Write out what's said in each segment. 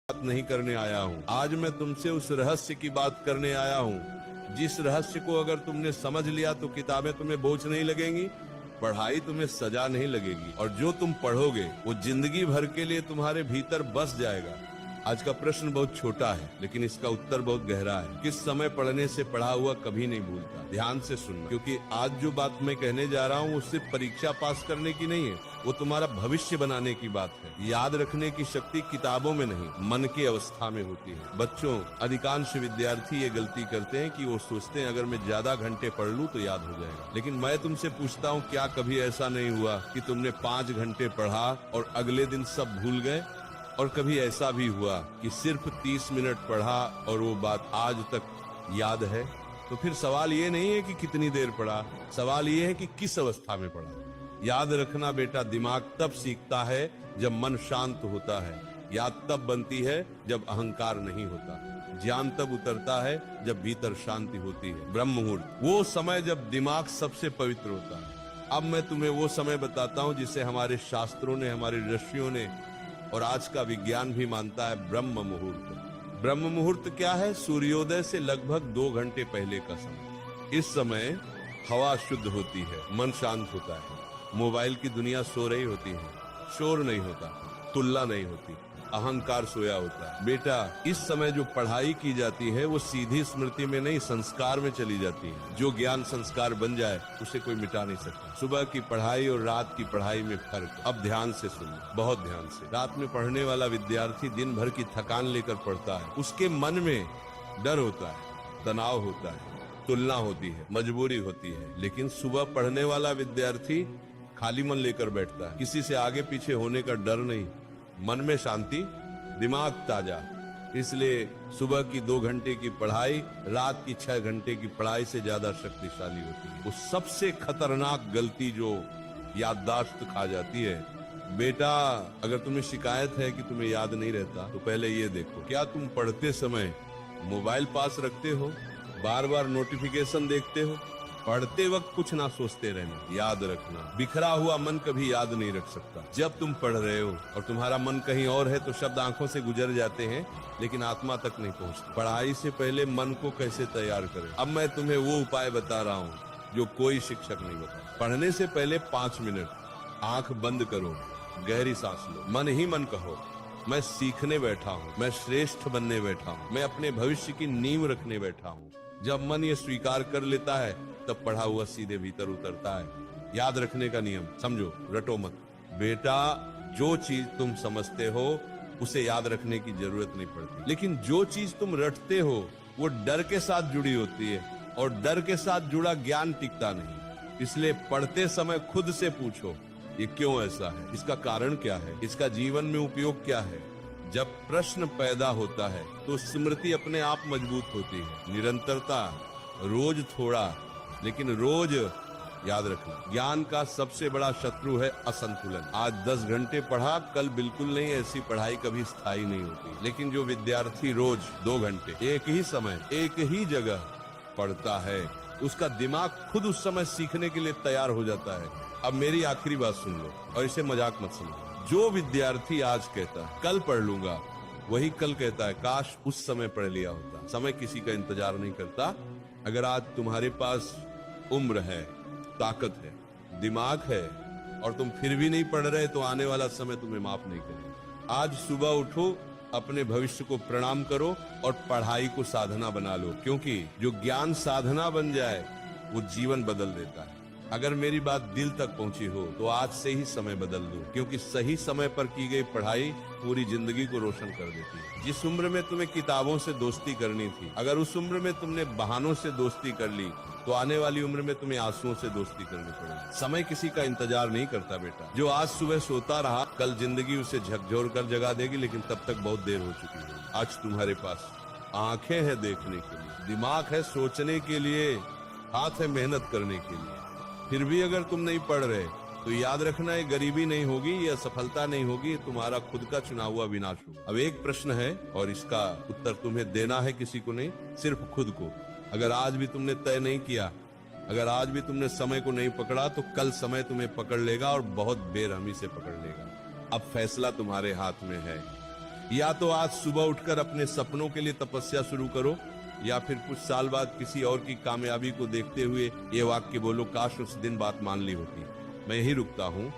बात नहीं करने आया हूँ। आज मैं तुमसे उस रहस्य की बात करने आया हूँ जिस रहस्य को अगर तुमने समझ लिया तो किताबें तुम्हें बोझ नहीं लगेंगी, पढ़ाई तुम्हें सजा नहीं लगेगी, और जो तुम पढ़ोगे वो जिंदगी भर के लिए तुम्हारे भीतर बस जाएगा। आज का प्रश्न बहुत छोटा है लेकिन इसका उत्तर बहुत गहरा है। किस समय पढ़ने से पढ़ा हुआ कभी नहीं भूलता। ध्यान से सुनना, क्योंकि आज जो बात मैं कहने जा रहा हूँ वो सिर्फ परीक्षा पास करने की नहीं है, वो तुम्हारा भविष्य बनाने की बात है। याद रखने की शक्ति किताबों में नहीं, मन की अवस्था में होती है। बच्चों, अधिकांश विद्यार्थी ये गलती करते हैं कि वो सोचते हैं अगर मैं ज्यादा घंटे पढ़ लूं तो याद हो जाएगा। लेकिन मैं तुमसे पूछता हूँ, क्या कभी ऐसा नहीं हुआ कि तुमने 5 घंटे पढ़ा और अगले दिन सब भूल गए? और कभी ऐसा भी हुआ कि सिर्फ 30 मिनट पढ़ा और वो बात आज तक याद है? तो फिर सवाल ये नहीं है कि कितनी देर पढ़ा, सवाल ये है कि किस अवस्था में पढ़ा। याद रखना बेटा, दिमाग तब सीखता है जब मन शांत होता है। याद तब बनती है जब अहंकार नहीं होता। ज्ञान तब उतरता है जब भीतर शांति होती है। ब्रह्म मुहूर्त, वो समय जब दिमाग सबसे पवित्र होता है। अब मैं तुम्हें वो समय बताता हूँ जिसे हमारे शास्त्रों ने, हमारे ऋषियों ने और आज का विज्ञान भी मानता है, ब्रह्म मुहूर्त। ब्रह्म मुहूर्त क्या है? सूर्योदय से लगभग 2 घंटे पहले का समय। इस समय हवा शुद्ध होती है, मन शांत होता है, मोबाइल की दुनिया सो रही होती है, शोर नहीं होता, तुलना नहीं होती, अहंकार सोया होता है। बेटा, इस समय जो पढ़ाई की जाती है वो सीधी स्मृति में नहीं, संस्कार में चली जाती है। जो ज्ञान संस्कार बन जाए उसे कोई मिटा नहीं सकता। सुबह की पढ़ाई और रात की पढ़ाई में फर्क। अब ध्यान से सुनो, बहुत ध्यान से। रात में पढ़ने वाला विद्यार्थी दिन भर की थकान लेकर पढ़ता है। उसके मन में डर होता है, तनाव होता है, तुलना होती है, मजबूरी होती है। लेकिन सुबह पढ़ने वाला विद्यार्थी खाली मन लेकर बैठता है, किसी से आगे पीछे होने का डर नहीं, मन में शांति, दिमाग ताजा। इसलिए सुबह की 2 घंटे की पढ़ाई रात की 6 घंटे की पढ़ाई से ज्यादा शक्तिशाली होती है। वो सबसे खतरनाक गलती जो याददाश्त खा जाती है। बेटा, अगर तुम्हें शिकायत है कि तुम्हें याद नहीं रहता तो पहले ये देखो, क्या तुम पढ़ते समय मोबाइल पास रखते हो, बार बार नोटिफिकेशन देखते हो? पढ़ते वक्त कुछ ना सोचते रहना। याद रखना, बिखरा हुआ मन कभी याद नहीं रख सकता। जब तुम पढ़ रहे हो और तुम्हारा मन कहीं और है तो शब्द आंखों से गुजर जाते हैं लेकिन आत्मा तक नहीं पहुंचते। पढ़ाई से पहले मन को कैसे तैयार करें, अब मैं तुम्हें वो उपाय बता रहा हूँ जो कोई शिक्षक नहीं बता। पढ़ने से पहले 5 मिनट आंख बंद करो, गहरी सांस लो, मन ही मन कहो, मैं सीखने बैठा हूँ, मैं श्रेष्ठ बनने बैठा हूँ, मैं अपने भविष्य की नींव रखने बैठा हूँ। जब मन ये स्वीकार कर लेता है तब पढ़ा हुआ सीधे भीतर उतरता है। याद रखने का नियम समझो, रटो मत। बेटा, जो चीज तुम समझते हो उसे याद रखने की जरूरत नहीं पड़ती, लेकिन जो चीज तुम रटते हो वो डर के साथ जुड़ी होती है और डर के साथ जुड़ा ज्ञान टिकता नहीं। इसलिए पढ़ते समय खुद से पूछो, ये क्यों ऐसा है, इसका कारण क्या है, इसका जीवन में उपयोग क्या है। जब प्रश्न पैदा होता है तो स्मृति अपने आप मजबूत होती है। निरंतरता, रोज थोड़ा लेकिन रोज याद रखना। ज्ञान का सबसे बड़ा शत्रु है असंतुलन। आज 10 घंटे पढ़ा, कल बिल्कुल नहीं, ऐसी पढ़ाई कभी स्थायी नहीं होती। लेकिन जो विद्यार्थी रोज 2 घंटे एक ही समय एक ही जगह पढ़ता है, उसका दिमाग खुद उस समय सीखने के लिए तैयार हो जाता है। अब मेरी आखिरी बात सुन लो और इसे मजाक मत समझो। जो विद्यार्थी आज कहता है कल पढ़ लूंगा, वही कल कहता है काश उस समय पढ़ लिया होता। समय किसी का इंतजार नहीं करता। अगर आज तुम्हारे पास उम्र है, ताकत है, दिमाग है और तुम फिर भी नहीं पढ़ रहे तो आने वाला समय तुम्हें माफ नहीं करेगा। आज सुबह उठो, अपने भविष्य को प्रणाम करो और पढ़ाई को साधना बना लो, क्योंकि जो ज्ञान साधना बन जाए वो जीवन बदल देता है। अगर मेरी बात दिल तक पहुंची हो तो आज से ही समय बदल दो, क्योंकि सही समय पर की गई पढ़ाई पूरी जिंदगी को रोशन कर देती है। जिस उम्र में तुम्हें किताबों से दोस्ती करनी थी, अगर उस उम्र में तुमने बहानों से दोस्ती कर ली तो आने वाली उम्र में तुम्हें आंसुओं से दोस्ती करनी पड़ेगी। समय किसी का इंतजार नहीं करता बेटा। जो आज सुबह सोता रहा, कल जिंदगी उसे झकझोर कर जगा देगी, लेकिन तब तक बहुत देर हो चुकी है। आज तुम्हारे पास आंखें हैं देखने के लिए, दिमाग है सोचने के लिए, हाथ है मेहनत करने के लिए। फिर भी अगर तुम नहीं पढ़ रहे तो याद रखना, ये गरीबी नहीं होगी, ये असफलता नहीं होगी, तुम्हारा खुद का चुना हुआ विनाश होगा। अब एक प्रश्न है और इसका उत्तर तुम्हें देना है किसी को नहीं, सिर्फ खुद को। अगर आज भी तुमने तय नहीं किया, अगर आज भी तुमने समय को नहीं पकड़ा तो कल समय तुम्हें पकड़ लेगा और बहुत बेरहमी से पकड़ लेगा। अब फैसला तुम्हारे हाथ में है। या तो आज सुबह उठकर अपने सपनों के लिए तपस्या शुरू करो, या फिर कुछ साल बाद किसी और की कामयाबी को देखते हुए ये वाक्य बोलो, काश उस दिन बात मान ली होती। मैं यही रुकता हूँ,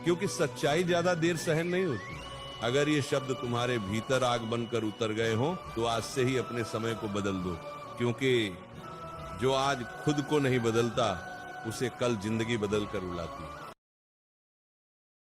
क्योंकि सच्चाई ज्यादा देर सहन नहीं होती। अगर ये शब्द तुम्हारे भीतर आग बनकर उतर गए हो तो आज से ही अपने समय को बदल दो, क्योंकि जो आज खुद को नहीं बदलता उसे कल जिंदगी बदल कर उड़ाती है।